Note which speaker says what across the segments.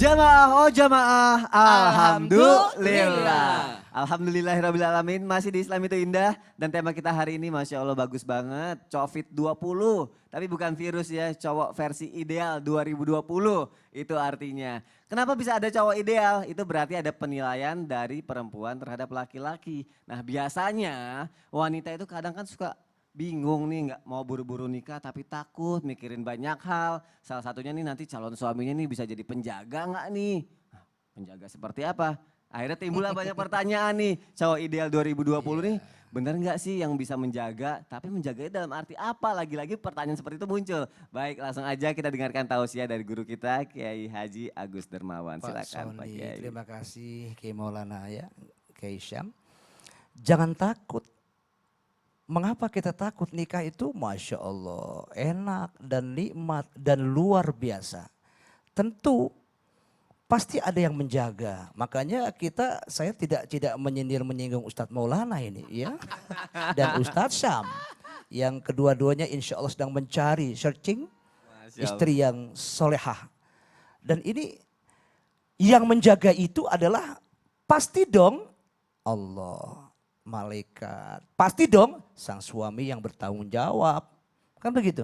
Speaker 1: Jamaah, oh jamaah,
Speaker 2: Alhamdulillah.
Speaker 1: Alhamdulillahirrahmanirrahim, masih di Islam itu indah. Dan tema kita hari ini Masya Allah bagus banget, COVID-20. Tapi bukan virus ya, cowok versi ideal 2020 itu artinya. Kenapa bisa ada cowok ideal? Itu berarti ada penilaian dari perempuan terhadap laki-laki. Nah biasanya wanita itu kadang kan suka bingung nih, nggak mau buru-buru nikah tapi takut mikirin banyak hal. Salah satunya nih nanti calon suaminya nih bisa jadi penjaga nggak nih? Nah, penjaga seperti apa? Akhirnya timbullah banyak pertanyaan nih. Cowok ideal 2020 nih bener nggak sih yang bisa menjaga? Tapi menjaganya dalam arti apa? Lagi-lagi pertanyaan seperti itu muncul. Baik langsung aja kita dengarkan tausiah dari guru kita Kiai Haji Agus Dermawan. Silakan Pak Kiai.
Speaker 2: Terima kasih Kiai Maulana ya, Kiai Syam. Jangan takut. Mengapa kita takut? Nikah itu Masya Allah enak dan nikmat dan luar biasa. Tentu pasti ada yang menjaga. Makanya saya tidak menyindir-menyinggung Ustadz Maulana ini ya. Dan Ustadz Syam. Yang kedua-duanya insya Allah sedang mencari, searching istri yang solehah. Dan ini yang menjaga itu adalah pasti dong Allah. Malaikat. Pasti dong sang suami yang bertanggung jawab. Kan begitu.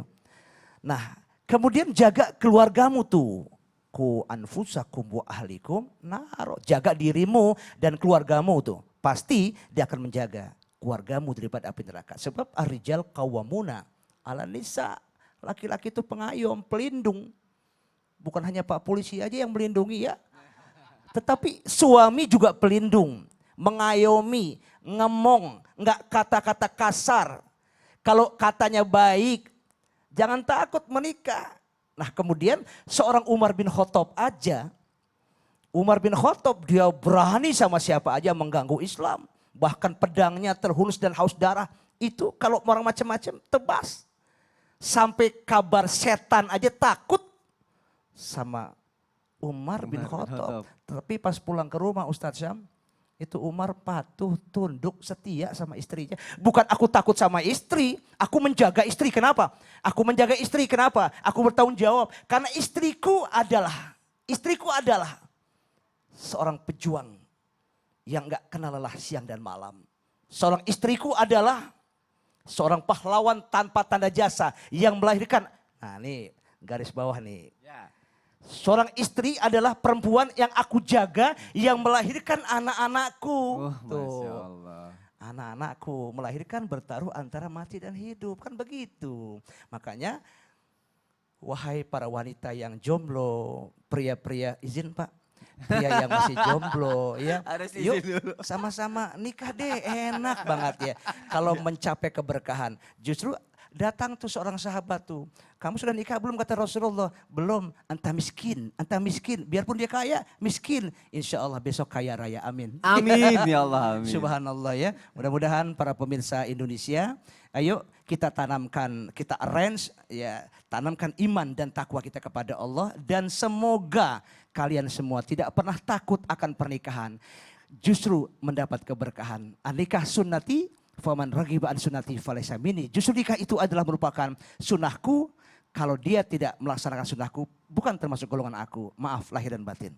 Speaker 2: Nah kemudian jaga keluargamu tuh. Ku anfusakum wa ahlikum naro. Jaga dirimu dan keluargamu tuh. Pasti dia akan menjaga keluargamu daripada api neraka. Sebab ar-rijal qawwamuna 'ala nisa. Laki-laki itu pengayom, pelindung. Bukan hanya Pak Polisi aja yang melindungi ya. Tetapi suami juga pelindung. Mengayomi, ngemong, nggak kata-kata kasar. Kalau katanya baik, jangan takut menikah. Nah kemudian seorang Umar bin Khattab aja, Umar bin Khattab dia berani sama siapa aja mengganggu Islam. Bahkan pedangnya terhunus dan haus darah. Itu kalau orang macam-macam tebas. Sampai kabar setan aja takut sama Umar bin Khattab. Tapi pas pulang ke rumah Ustadz Syam, itu Umar patuh, tunduk, setia sama istrinya. Bukan aku takut sama istri, aku menjaga istri. Kenapa? Aku menjaga istri, kenapa? Aku bertanggung jawab. Karena istriku adalah seorang pejuang yang gak kenal lelah siang dan malam. Seorang istriku adalah seorang pahlawan tanpa tanda jasa yang melahirkan. Nah ini garis bawah nih. Seorang istri adalah perempuan yang aku jaga, yang melahirkan anak-anakku.
Speaker 1: Masya Allah.
Speaker 2: Anak-anakku melahirkan bertaruh antara mati dan hidup. Kan begitu. Makanya wahai para wanita yang jomblo, pria-pria izin Pak. Pria yang masih jomblo ya. Yuk sama-sama nikah deh, enak banget ya. Kalau mencapai keberkahan. Justru datang tuh seorang sahabat tuh. Kamu sudah nikah belum kata Rasulullah? Belum, anta miskin. Biarpun dia kaya, miskin. Insya Allah besok kaya raya, amin.
Speaker 1: Amin ya Allah, amin.
Speaker 2: Subhanallah ya. Mudah-mudahan para pemirsa Indonesia, ayo kita tanamkan, kita arrange ya. Tanamkan iman dan takwa kita kepada Allah. Dan semoga kalian semua tidak pernah takut akan pernikahan. Justru mendapat keberkahan. Anikah sunnati, faman raghiba an sunnati falaysa minni. Justru nikah itu adalah merupakan sunnahku. Kalau dia tidak melaksanakan sunnahku, bukan termasuk golongan aku. Maaf lahir dan batin.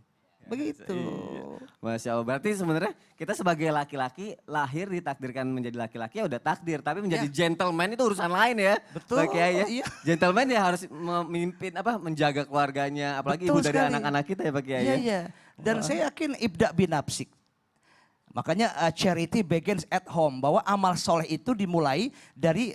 Speaker 2: Begitu.
Speaker 1: Iya. Masya Allah, berarti sebenarnya kita sebagai laki-laki lahir ditakdirkan menjadi laki-laki ya udah takdir. Tapi menjadi gentleman itu urusan lain ya.
Speaker 2: Betul.
Speaker 1: Pak Kiai ya. Iya. Gentleman ya harus memimpin menjaga keluarganya. Apalagi
Speaker 2: Betul
Speaker 1: ibu dari
Speaker 2: sekali.
Speaker 1: anak-anak kita ya Pak Kiai
Speaker 2: Iya,
Speaker 1: ya.
Speaker 2: iya. Dan saya yakin ibda binapsik. Makanya charity begins at home. Bahwa amal soleh itu dimulai dari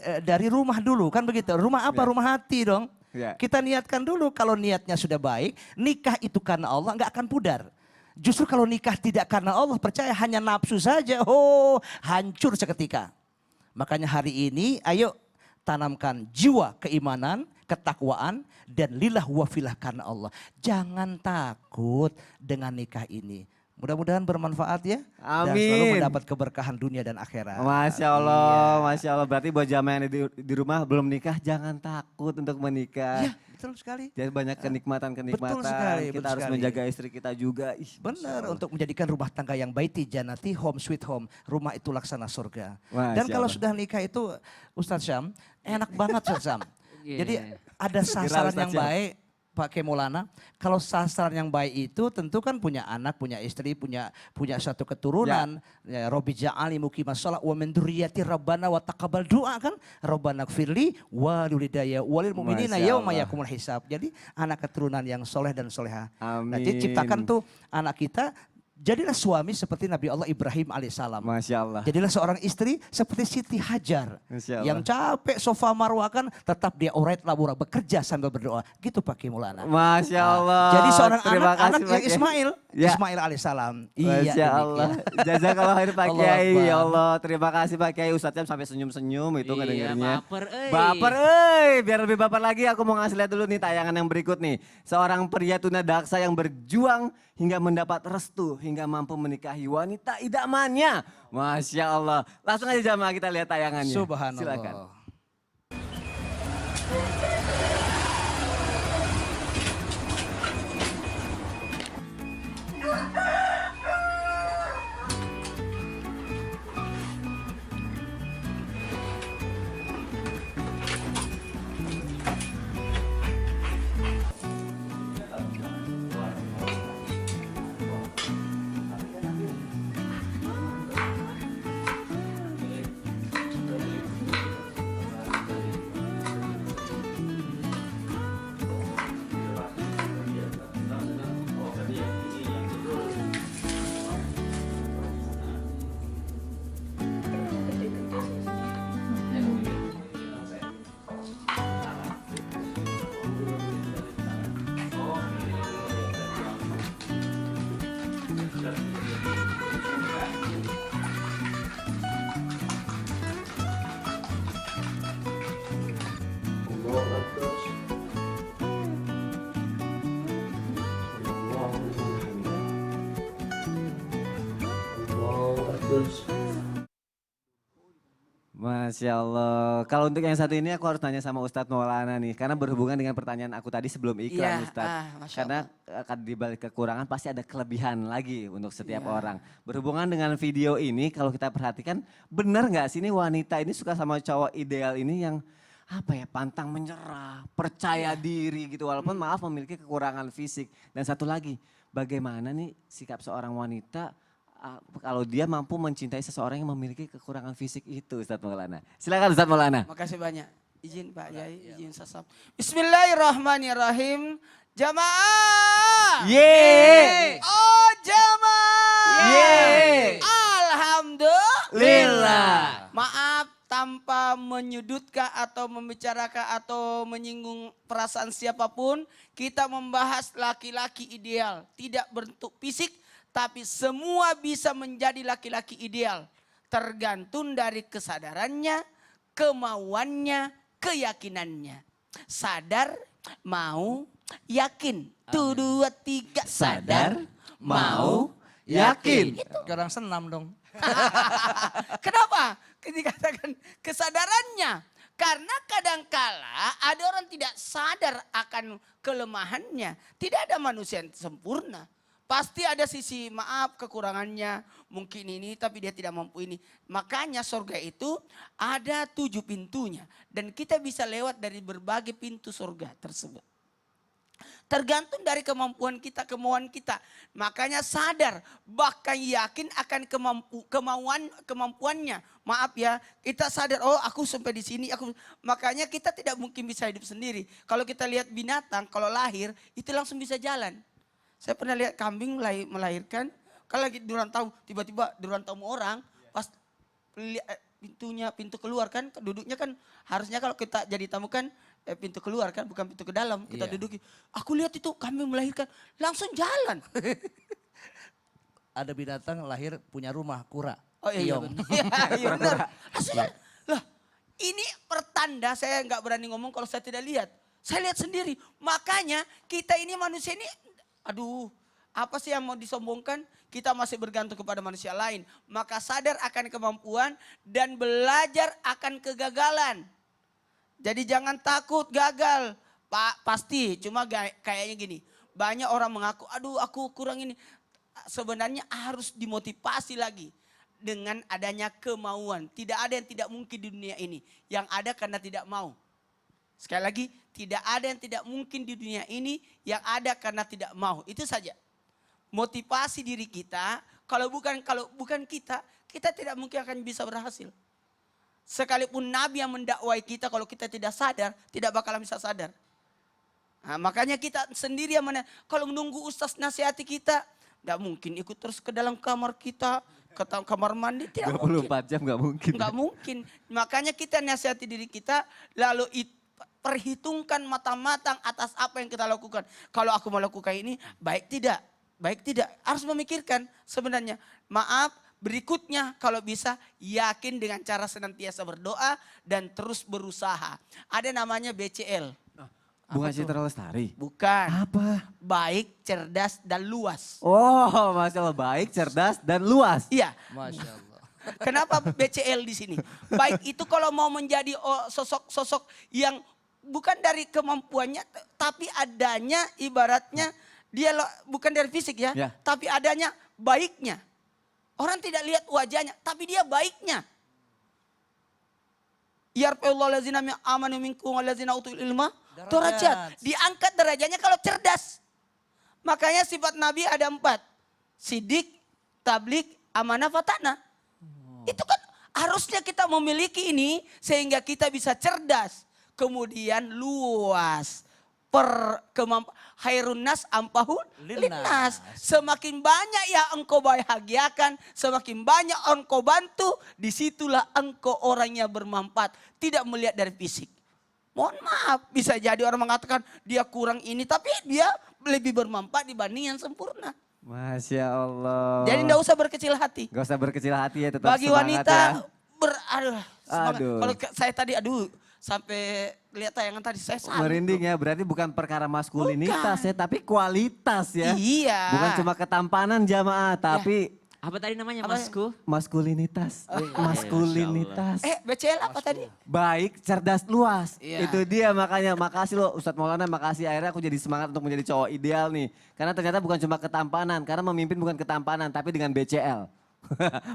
Speaker 2: rumah dulu. Kan begitu. Rumah apa? Rumah hati dong. Kita niatkan dulu. Kalau niatnya sudah baik. Nikah itu karena Allah nggak akan pudar. Justru kalau nikah tidak karena Allah. Percaya hanya nafsu saja. Oh hancur seketika. Makanya hari ini ayo tanamkan jiwa keimanan. Ketakwaan. Dan lillah wa filah karena Allah. Jangan takut dengan nikah ini. Mudah-mudahan bermanfaat ya.
Speaker 1: Amin.
Speaker 2: Dan selalu mendapat keberkahan dunia dan akhirat.
Speaker 1: Masya Allah, Masya Allah. Berarti buat jamaah yang di rumah belum nikah jangan takut untuk menikah.
Speaker 2: Iya betul sekali.
Speaker 1: Jadi banyak kenikmatan-kenikmatan.
Speaker 2: Betul sekali,
Speaker 1: Kita
Speaker 2: betul
Speaker 1: harus
Speaker 2: sekali.
Speaker 1: menjaga istri kita juga.
Speaker 2: Benar, untuk menjadikan rumah tangga yang baiti janati, home sweet home. Rumah itu laksana surga.
Speaker 1: Masya
Speaker 2: Dan kalau
Speaker 1: Allah.
Speaker 2: sudah nikah itu Ustadz Syam, enak banget Ustadz Syam.
Speaker 3: Iya.
Speaker 2: Jadi ada sasaran
Speaker 1: Ustadz
Speaker 2: yang
Speaker 1: Syam.
Speaker 2: baik. Pak Kemolana, kalau sasaran yang baik itu tentu kan punya anak, punya istri, punya satu keturunan. Ya. Robbi ja'ali muqimas shalah wa min dzurriyyati rabbana wa taqabbal doa kan. Rabbana gfirli wa liwalidayya walil mu'minina
Speaker 1: Masya
Speaker 2: yauma
Speaker 1: Allah.
Speaker 2: yaqumul hisab. Jadi anak keturunan yang soleh dan soleha. Nah,
Speaker 1: Amin.
Speaker 2: jadi ciptakan tuh anak kita. Jadilah suami seperti Nabi Allah Ibrahim alaihissalam.
Speaker 1: Masya Allah.
Speaker 2: Jadilah seorang istri seperti Siti Hajar.
Speaker 1: Masya Allah.
Speaker 2: Yang capek sofa marwah kan tetap dia oret labura bekerja sambil berdoa. Gitu Pak Kimulana.
Speaker 1: Masya Allah.
Speaker 2: Jadi seorang
Speaker 1: Terima
Speaker 2: anak
Speaker 1: kasih,
Speaker 2: yang
Speaker 1: Pak Kiai.
Speaker 2: Ismail.
Speaker 1: Ya.
Speaker 2: Ismail alaihissalam.
Speaker 1: Masya Allah. Jazakallah khair Pak
Speaker 2: Allah
Speaker 1: Kiai.
Speaker 2: Akbar.
Speaker 1: Ya Allah. Terima kasih Pak Kiai. Ustadznya sampai senyum-senyum itu
Speaker 3: Iya,
Speaker 1: ngedengernya.
Speaker 3: baper, euy.
Speaker 1: Baper euy. Biar lebih baper lagi aku mau ngasih lihat dulu nih tayangan yang berikut nih. Seorang pria tunadaksa yang berjuang hingga mendapat restu hingga mampu menikahi wanita idamannya. Masya Allah. Langsung aja jamaah kita lihat tayangannya.
Speaker 2: Subhanallah.
Speaker 1: Silakan. Masya Allah. Kalau untuk yang satu ini aku harus tanya sama Ustadz Maulana nih. Karena berhubungan dengan pertanyaan aku tadi sebelum iklan
Speaker 3: Iya,
Speaker 1: Ustadz.
Speaker 3: Masya
Speaker 1: Karena akan dibalik kekurangan pasti ada kelebihan lagi untuk setiap
Speaker 3: Iya.
Speaker 1: orang. Berhubungan dengan video ini kalau kita perhatikan benar nggak sih ini wanita ini suka sama cowok ideal ini yang apa ya pantang menyerah, percaya diri gitu. Walaupun maaf memiliki kekurangan fisik. Dan satu lagi bagaimana nih sikap seorang wanita kalau dia mampu mencintai seseorang yang memiliki kekurangan fisik itu Ustadz Maulana. Silakan Ustadz Maulana.
Speaker 3: Makasih banyak. Izin Pak Yai, izin sasab. Bismillahirrahmanirrahim. Jamaah.
Speaker 1: Yeay.
Speaker 3: Oh jamaah.
Speaker 1: Yeay.
Speaker 3: Alhamdulillah. Maaf tanpa menyudutkan atau membicarakan atau menyinggung perasaan siapapun. Kita membahas laki-laki ideal. Tidak bentuk fisik. Tapi semua bisa menjadi laki-laki ideal. Tergantung dari kesadarannya, kemauannya, keyakinannya. Sadar, mau, yakin. Tuh, dua, tiga. Sadar, mau, yakin.
Speaker 2: Orang senam dong.
Speaker 3: Kenapa? Dikatakan kesadarannya. Karena kadangkala ada orang tidak sadar akan kelemahannya. Tidak ada manusia yang sempurna. Pasti ada sisi maaf kekurangannya mungkin ini tapi dia tidak mampu ini. Makanya surga itu ada 7 pintunya. Dan kita bisa lewat dari berbagai pintu surga tersebut. Tergantung dari kemampuan kita, kemauan kita. Makanya sadar bahkan yakin akan kemampuannya. Maaf ya, kita sadar oh aku sampai di sini. Makanya kita tidak mungkin bisa hidup sendiri. Kalau kita lihat binatang kalau lahir itu langsung bisa jalan. Saya pernah lihat kambing melahirkan, kalau lagi durantau, tiba-tiba durantau orang, pas pintu keluar kan, duduknya kan harusnya kalau kita jadi tamu kan pintu keluar kan, bukan pintu ke dalam, kita duduki. Aku lihat itu kambing melahirkan, langsung jalan.
Speaker 2: Ada binatang lahir punya rumah, kura.
Speaker 3: Oh iya,
Speaker 2: Iyong.
Speaker 3: iya benar. Aslinya, lah ini pertanda saya nggak berani ngomong kalau saya tidak lihat. Saya lihat sendiri, makanya kita ini manusia ini aduh, apa sih yang mau disombongkan? Kita masih bergantung kepada manusia lain. Maka sadar akan kemampuan dan belajar akan kegagalan. Jadi jangan takut gagal. Pasti, cuma kayaknya gini. Banyak orang mengaku, aduh aku kurang ini. Sebenarnya harus dimotivasi lagi. Dengan adanya kemauan. Tidak ada yang tidak mungkin di dunia ini. Yang ada karena tidak mau. Sekali lagi, tidak ada yang tidak mungkin di dunia ini, yang ada karena tidak mau. Itu saja. Motivasi diri kita, kalau bukan kita tidak mungkin akan bisa berhasil. Sekalipun Nabi yang mendakwai kita, kalau kita tidak sadar, tidak bakalan bisa sadar. Nah, makanya kita sendiri yang kalau menunggu ustaz nasihati kita, tidak mungkin ikut terus ke dalam kamar kita, ke kamar mandi, tidak
Speaker 1: 24
Speaker 3: mungkin.
Speaker 1: jam nggak mungkin.
Speaker 3: Nggak mungkin. Makanya kita nasihati diri kita, lalu perhitungkan matang-matang atas apa yang kita lakukan. Kalau aku mau lakukan ini, baik tidak? Baik tidak? Harus memikirkan sebenarnya. Maaf, berikutnya kalau bisa yakin dengan cara senantiasa berdoa dan terus berusaha. Ada namanya BCL.
Speaker 1: Bunga Citra Lestari.
Speaker 3: Bukan.
Speaker 1: Apa?
Speaker 3: Baik, cerdas, dan luas.
Speaker 1: Oh, Masya Allah, baik, cerdas, dan luas.
Speaker 3: Iya.
Speaker 2: Masya Allah.
Speaker 3: Kenapa BCL di sini? Baik itu kalau mau menjadi sosok yang bukan dari kemampuannya, tapi adanya ibaratnya dia bukan dari fisik ya,
Speaker 1: Ya.
Speaker 3: tapi adanya baiknya. Orang tidak lihat wajahnya, tapi dia baiknya. Yarfa'illahu allazina amanu minkum wallazina utul ilma darajat. Diangkat derajatnya kalau cerdas. Makanya sifat Nabi ada 4. Sidik, tablik, amanah, fatana. Itu kan harusnya kita memiliki ini sehingga kita bisa cerdas. Kemudian luas. Khairun nas ampahun linnas. Semakin banyak yang engkau bahagiakan, semakin banyak engkau bantu, disitulah engkau orangnya bermanfaat. Tidak melihat dari fisik. Mohon maaf, bisa jadi orang mengatakan dia kurang ini, tapi dia lebih bermanfaat dibanding yang sempurna.
Speaker 1: Masya Allah.
Speaker 3: Jadi enggak usah berkecil hati.
Speaker 1: Gak usah berkecil hati ya, tetap
Speaker 3: Bagi
Speaker 1: semangat
Speaker 3: wanita,
Speaker 1: ya.
Speaker 3: semangat.
Speaker 1: Aduh.
Speaker 3: Kalau saya tadi, sampai lihat tayangan tadi saya salut.
Speaker 1: Merinding ya, berarti bukan perkara maskulinitas ya, tapi kualitas ya.
Speaker 3: Iya.
Speaker 1: Bukan cuma ketampanan jamaah, tapi
Speaker 4: Apa tadi namanya
Speaker 3: Apa?
Speaker 4: Masku?
Speaker 1: maskulinitas. Maskulinitas.
Speaker 3: BCL apa tadi?
Speaker 1: Baik, cerdas, luas.
Speaker 3: Iya.
Speaker 1: Itu dia makanya, makasih loh Ustadz Maulana, makasih akhirnya aku jadi semangat untuk menjadi cowok ideal nih. Karena ternyata bukan cuma ketampanan, karena memimpin bukan ketampanan, tapi dengan BCL.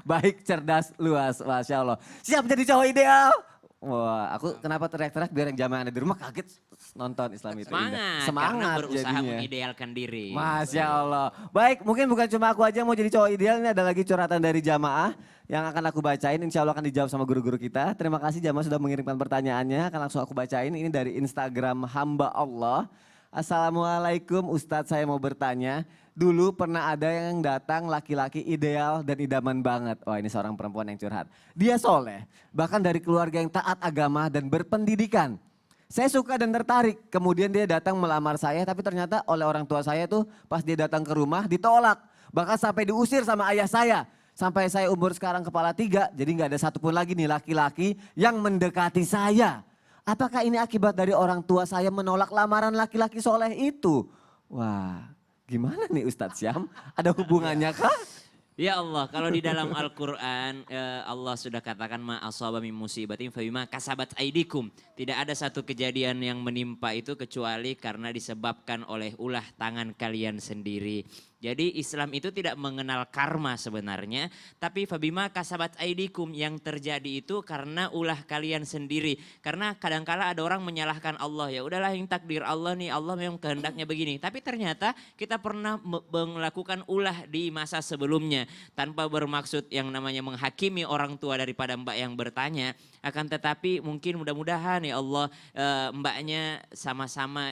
Speaker 1: Baik, cerdas, luas, Masya Allah. Siap jadi cowok ideal. Wah, aku kenapa teriak-teriak biar yang jamaah ada di rumah kaget nonton Islam itu indah.
Speaker 4: Semangat, karena
Speaker 1: Semangat
Speaker 4: berusaha
Speaker 1: jadinya.
Speaker 4: mengidealkan diri.
Speaker 1: Masya Allah. Baik, mungkin bukan cuma aku aja yang mau jadi cowok ideal. Ini ada lagi curhatan dari jamaah yang akan aku bacain. Insya Allah akan dijawab sama guru-guru kita. Terima kasih jamaah sudah mengirimkan pertanyaannya. Akan langsung aku bacain. Ini dari Instagram hamba Allah. Assalamualaikum Ustadz, saya mau bertanya. Dulu pernah ada yang datang laki-laki ideal dan idaman banget. Wah, ini seorang perempuan yang curhat. Dia soleh, bahkan dari keluarga yang taat agama dan berpendidikan. Saya suka dan tertarik. Kemudian dia datang melamar saya, tapi ternyata oleh orang tua saya tuh pas dia datang ke rumah ditolak. Bahkan sampai diusir sama ayah saya. Sampai saya umur sekarang kepala 3, jadi nggak ada satupun lagi nih laki-laki yang mendekati saya. Apakah ini akibat dari orang tua saya menolak lamaran laki-laki soleh itu? Wah, gimana nih Ustadz Syam? Ada hubungannya kah?
Speaker 4: Ya Allah, kalau di dalam Al-Quran Allah sudah katakan ma asaba min musibatin fabima kasabat aidikum. Tidak ada satu kejadian yang menimpa itu kecuali karena disebabkan oleh ulah tangan kalian sendiri. Jadi Islam itu tidak mengenal karma sebenarnya, tapi fabima kasabat aidikum, yang terjadi itu karena ulah kalian sendiri. Karena kadangkala ada orang menyalahkan Allah, ya udahlah yang takdir Allah nih, Allah memang kehendaknya begini. Tapi ternyata kita pernah melakukan ulah di masa sebelumnya tanpa bermaksud yang namanya menghakimi orang tua daripada mbak yang bertanya. Akan tetapi mungkin mudah-mudahan ya Allah mbaknya sama-sama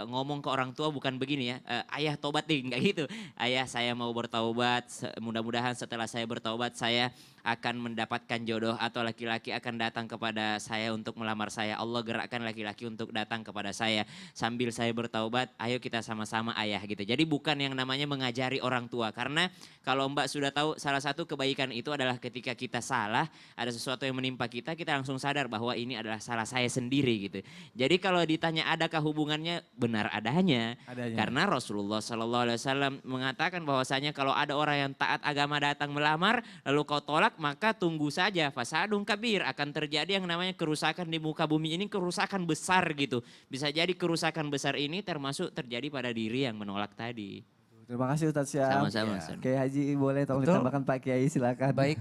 Speaker 4: ngomong ke orang tua bukan begini ya, ayah tobat deh, enggak gitu. Ayah saya mau bertaubat, mudah-mudahan setelah saya bertaubat saya akan mendapatkan jodoh atau laki-laki akan datang kepada saya untuk melamar saya. Allah gerakkan laki-laki untuk datang kepada saya. Sambil saya bertaubat, ayo kita sama-sama ayah gitu. Jadi bukan yang namanya mengajari orang tua. Karena kalau mbak sudah tahu salah satu kebaikan itu adalah ketika kita salah, ada sesuatu yang menimpa kita, kita langsung sadar bahwa ini adalah salah saya sendiri gitu. Jadi kalau ditanya adakah hubungannya, benar adanya. Karena Rasulullah SAW mengatakan bahwasanya kalau ada orang yang taat agama datang melamar, lalu kau tolak, maka tunggu saja fasadun kabir, akan terjadi yang namanya kerusakan di muka bumi ini, kerusakan besar gitu. Bisa jadi kerusakan besar ini termasuk terjadi pada diri yang menolak tadi.
Speaker 1: Terima kasih Ustadz Syam.
Speaker 4: Sama-sama.
Speaker 1: Ya. Kiai Haji boleh tolong
Speaker 2: Betul.
Speaker 1: ditambahkan Pak Kiai, silakan.
Speaker 2: Baik,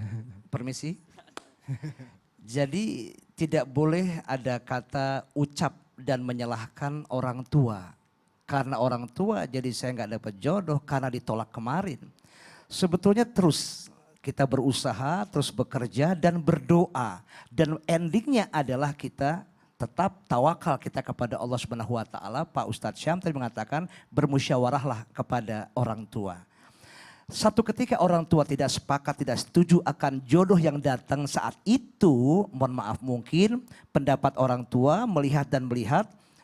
Speaker 2: permisi. Jadi tidak boleh ada kata ucap dan menyalahkan orang tua. Karena orang tua jadi saya nggak dapat jodoh karena ditolak kemarin. Sebetulnya terus kita berusaha, terus bekerja dan berdoa. Dan endingnya adalah kita tetap tawakal kita kepada Allah Subhanahu wa taala. Pak Ustadz Syam tadi mengatakan bermusyawarahlah kepada orang tua. Satu ketika orang tua tidak sepakat, tidak setuju akan jodoh yang datang saat itu, mohon maaf mungkin pendapat orang tua melihat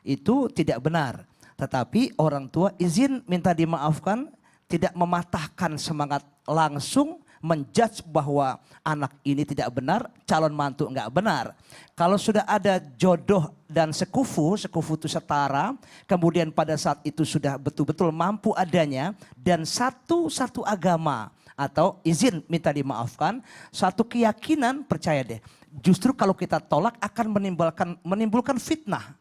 Speaker 2: itu tidak benar. Tetapi orang tua izin minta dimaafkan, tidak mematahkan semangat langsung menjudge bahwa anak ini tidak benar, calon mantu enggak benar. Kalau sudah ada jodoh dan sekufu itu setara, kemudian pada saat itu sudah betul-betul mampu adanya dan satu agama atau izin minta dimaafkan, satu keyakinan percaya deh. Justru kalau kita tolak akan menimbulkan fitnah.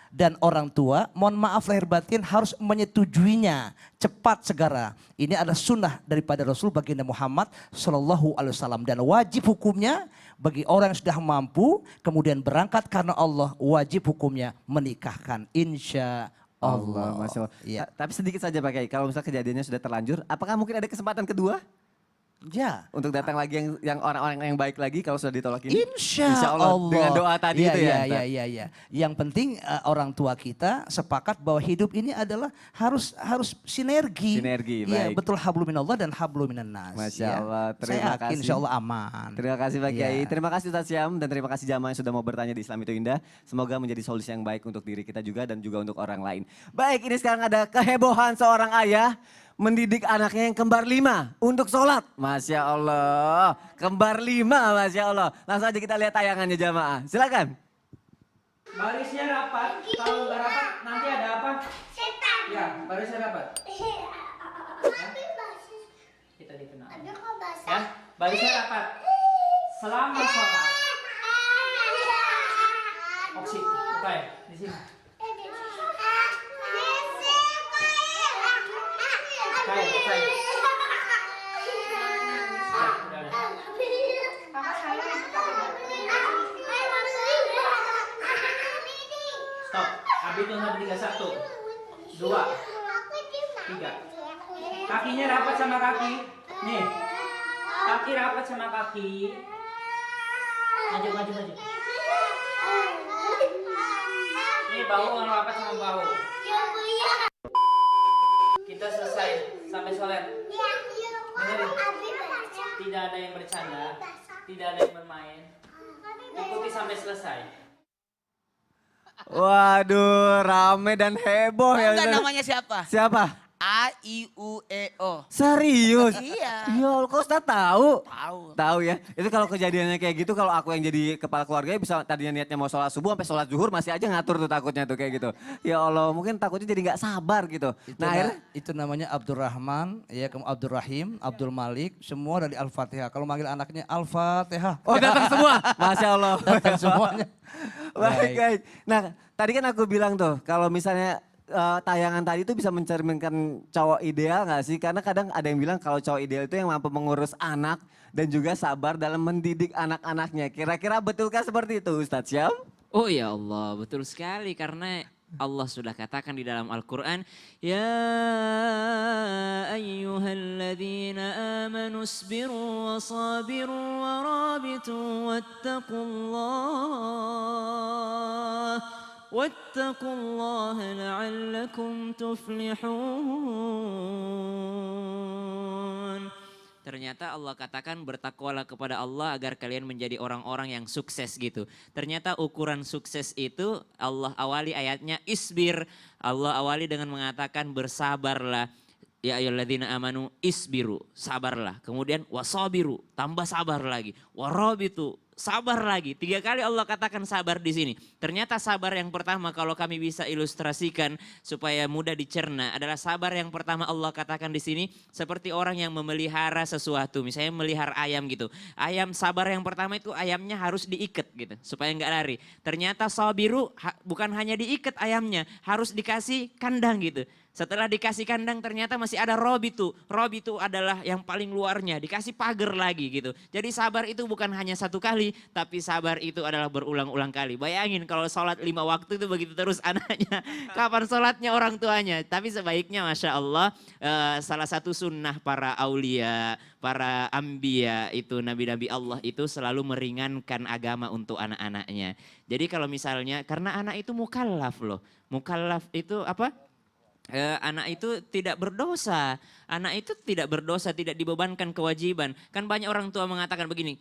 Speaker 2: Dan orang tua, mohon maaf lahir batin harus menyetujuinya cepat segera. Ini adalah sunnah daripada Rasul baginda Muhammad Sallallahu Alaihi Wasallam dan wajib hukumnya bagi orang yang sudah mampu kemudian berangkat karena Allah, wajib hukumnya menikahkan insya Allah.
Speaker 1: Masya Allah.
Speaker 2: Ya.
Speaker 1: Tapi sedikit saja Pak Kiai, kalau misalnya kejadiannya sudah terlanjur, apakah mungkin ada kesempatan kedua?
Speaker 2: Ya.
Speaker 1: Untuk datang lagi yang orang-orang yang baik lagi kalau sudah ditolak ini?
Speaker 2: Insya
Speaker 1: Allah.
Speaker 2: Allah.
Speaker 1: Dengan doa tadi itu ya?
Speaker 2: Iya. Yang penting orang tua kita sepakat bahwa hidup ini adalah harus sinergi.
Speaker 1: Sinergi,
Speaker 2: Iya,
Speaker 1: baik.
Speaker 2: betul hablum minallah dan hablum minan nas.
Speaker 1: Masya Allah,
Speaker 2: Saya
Speaker 1: terima
Speaker 2: yakin
Speaker 1: kasih.
Speaker 2: insya Allah aman.
Speaker 1: Terima kasih Pak
Speaker 2: Iya.
Speaker 1: Kiai, terima kasih Ustaz Syam dan terima kasih jamaah yang sudah mau bertanya di Islam itu Indah. Semoga menjadi solusi yang baik untuk diri kita juga dan juga untuk orang lain. Baik, ini sekarang ada kehebohan seorang ayah mendidik anaknya yang kembar 5 untuk sholat. Masya Allah, kembar 5 Masya Allah. Langsung aja kita lihat tayangannya jamaah, silakan.
Speaker 3: Barisnya rapat, kalau nggak rapat nanti ada apa?
Speaker 5: Setan.
Speaker 3: Ya, barisnya rapat.
Speaker 5: Tapi basis.
Speaker 3: Kita dikenal.
Speaker 5: Ada kok basah.
Speaker 3: Ya, barisnya rapat. Selama sholat. Oksi, oke, di sini. Oke. Stop. Abi itu sampai 31. 2. 3. Kakinya rapat sama kaki. Nih. Kaki rapat sama kaki. Maju. Ini bahu yang rapat sama bahu. Kita selesai sampai sholat. Dengerin. Tidak ada yang bercanda. Tidak ada yang bermain. Ikuti sampai selesai.
Speaker 1: Waduh, rame dan heboh ya.
Speaker 3: Enggak,
Speaker 1: Ustaz.
Speaker 3: namanya siapa?
Speaker 1: Siapa?
Speaker 3: A, I, U, E, O.
Speaker 1: Serius?
Speaker 3: Iya.
Speaker 1: Ya Allah, kok Ustaz tahu?
Speaker 3: Tahu.
Speaker 1: Tahu ya. Itu kalau kejadiannya kayak gitu, kalau aku yang jadi kepala keluarga bisa tadinya niatnya mau sholat subuh sampai sholat zuhur masih aja ngatur tuh takutnya tuh kayak gitu. Ya Allah, mungkin takutnya jadi nggak sabar gitu.
Speaker 2: Itu namanya Abdurrahman, ya, Abdurrahim, Abdul Malik, semua dari Al-Fatihah. Kalau manggil anaknya Al-Fatihah.
Speaker 1: Oh datang semua, Masya Allah.
Speaker 2: Datang semuanya.
Speaker 1: Baik. Nah tadi kan aku bilang tuh kalau misalnya tayangan tadi itu bisa mencerminkan cowok ideal nggak sih? Karena kadang ada yang bilang kalau cowok ideal itu yang mampu mengurus anak dan juga sabar dalam mendidik anak-anaknya. Kira-kira betulkah seperti itu Ustadz Syam?
Speaker 4: Oh ya Allah, betul sekali karena Allah sudah katakan di dalam Al-Quran, Ya ayyuhalladzina amanu isbiru wa sabiru wa rabitu wattaqullaha la'allakum tuflihun. Ternyata Allah katakan bertakwalah kepada Allah agar kalian menjadi orang-orang yang sukses gitu. Ternyata ukuran sukses itu Allah awali ayatnya isbir. Allah awali dengan mengatakan bersabarlah. Ya ayyuhalladzina amanu isbiru, sabarlah. Kemudian wasabiru, tambah sabar lagi. Warabitu, sabar lagi. 3 kali Allah katakan sabar di sini. Ternyata sabar yang pertama kalau kami bisa ilustrasikan supaya mudah dicerna adalah sabar yang pertama Allah katakan di sini seperti orang yang memelihara sesuatu. Misalnya melihara ayam gitu. Ayam sabar yang pertama itu ayamnya harus diikat gitu supaya nggak lari. Ternyata sabiru bukan hanya diikat ayamnya, harus dikasih kandang gitu. Setelah dikasih kandang ternyata masih ada robitu. Robitu adalah yang paling luarnya, dikasih pagar lagi gitu. Jadi sabar itu bukan hanya satu kali, tapi sabar itu adalah berulang-ulang kali. Bayangin kalau sholat 5 waktu itu begitu terus anaknya. Kapan sholatnya orang tuanya? Tapi sebaiknya Masya Allah salah satu sunnah para aulia, para ambia itu nabi-nabi Allah itu selalu meringankan agama untuk anak-anaknya. Jadi kalau misalnya, karena anak itu mukallaf loh. Mukallaf itu apa? Anak itu tidak berdosa. Anak itu tidak berdosa, tidak dibebankan kewajiban. Kan banyak orang tua mengatakan begini,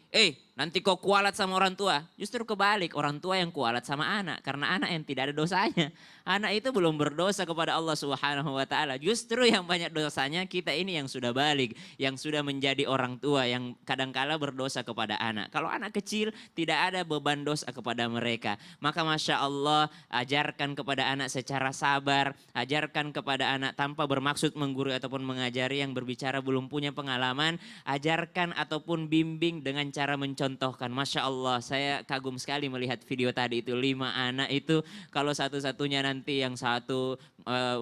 Speaker 4: nanti kau kualat sama orang tua. Justru kebalik, orang tua yang kualat sama anak. Karena anak yang tidak ada dosanya. Anak itu belum berdosa kepada Allah Subhanahu wa Ta'ala. Justru yang banyak dosanya kita ini yang sudah balik. Yang sudah menjadi orang tua, yang kadangkala berdosa kepada anak. Kalau anak kecil tidak ada beban dosa kepada mereka. Maka Masya Allah ajarkan kepada anak secara sabar. Ajarkan kepada anak tanpa bermaksud menggurui ataupun mengajari yang berbicara belum punya pengalaman. Ajarkan ataupun bimbing dengan cara mencontohkan. Masya Allah saya kagum sekali melihat video tadi itu. 5 anak itu kalau satu-satunya nanti yang satu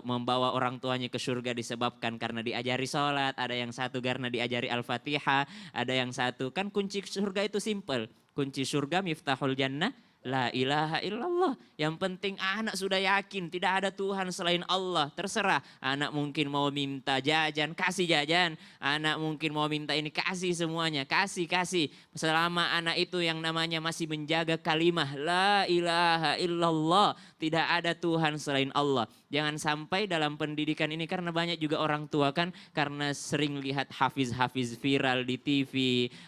Speaker 4: membawa orang tuanya ke surga disebabkan karena diajari sholat. Ada yang satu karena diajari Al-Fatihah. Ada yang satu kan kunci surga itu simple. Kunci surga miftahul jannah. La ilaha illallah. Yang penting anak sudah yakin tidak ada Tuhan selain Allah. Terserah anak mungkin mau minta jajan, kasih jajan. Anak mungkin mau minta ini, kasih semuanya. Kasih. Selama anak itu yang namanya masih menjaga kalimah la ilaha illallah. Tidak ada Tuhan selain Allah. Jangan sampai dalam pendidikan ini karena banyak juga orang tua kan karena sering lihat hafiz-hafiz viral di TV,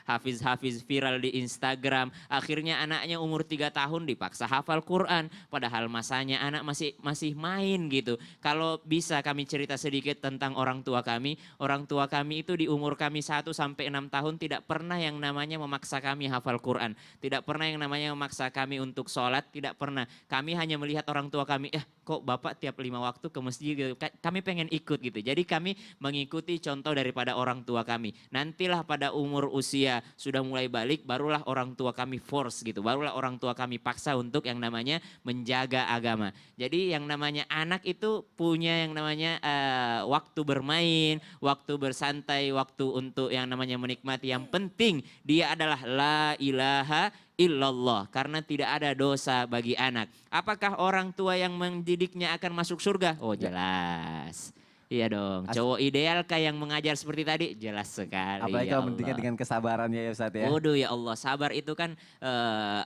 Speaker 4: hafiz-hafiz viral di Instagram. Akhirnya anaknya umur 3 tahun dipaksa hafal Quran. Padahal masanya anak masih main gitu. Kalau bisa kami cerita sedikit tentang orang tua kami. Orang tua kami itu di umur kami 1 sampai 6 tahun tidak pernah yang namanya memaksa kami hafal Quran. Tidak pernah yang namanya memaksa kami untuk sholat. Tidak pernah. Kami hanya melihat orang tua kami, kok bapak tiap 5 waktu ke masjid gitu. Kami pengen ikut gitu. Jadi kami mengikuti contoh daripada orang tua kami. Nantilah pada umur usia sudah mulai balik barulah orang tua kami force gitu. Barulah orang tua kami paksa untuk yang namanya menjaga agama. Jadi yang namanya anak itu punya yang namanya waktu bermain, waktu bersantai, waktu untuk yang namanya menikmati. Yang penting dia adalah la ilaha illallah karena tidak ada dosa bagi anak. Apakah orang tua yang mendidiknya akan masuk surga? Oh jelas. Iya dong. Cowok idealkah yang mengajar seperti tadi? Jelas sekali.
Speaker 1: Apalagi
Speaker 4: ya
Speaker 1: kalau mendidiknya
Speaker 4: Allah.
Speaker 1: dengan kesabarannya ya Ustaz ya.
Speaker 4: Waduh ya Allah, sabar itu kan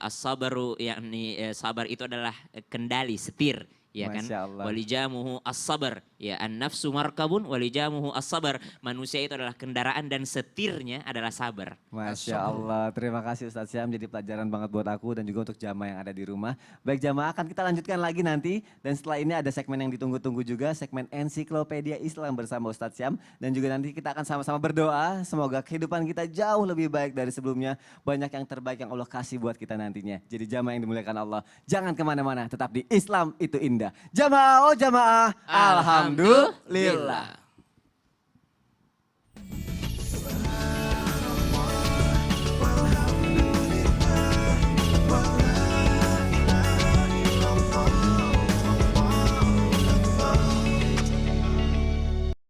Speaker 4: as-sabaru yakni sabar itu adalah kendali, setir. Ya kan,
Speaker 1: Masya Allah.
Speaker 4: walijamuhu as-sabar, ya an-nafsu markabun walijamuhu as-sabar. Manusia itu adalah kendaraan dan setirnya adalah sabar.
Speaker 1: Masya Allah, terima kasih Ustadz Syam, jadi pelajaran banget buat aku dan juga untuk jamaah yang ada di rumah. Baik jamaah, akan kita lanjutkan lagi nanti. Dan setelah ini ada segmen yang ditunggu-tunggu juga, segmen Ensiklopedia Islam bersama Ustadz Syam. Dan juga nanti kita akan sama-sama berdoa, semoga kehidupan kita jauh lebih baik dari sebelumnya. Banyak yang terbaik yang Allah kasih buat kita nantinya. Jadi jamaah yang dimuliakan Allah, jangan kemana-mana, tetap di Islam itu indah. Jamaah, oh jamaah, alhamdulillah.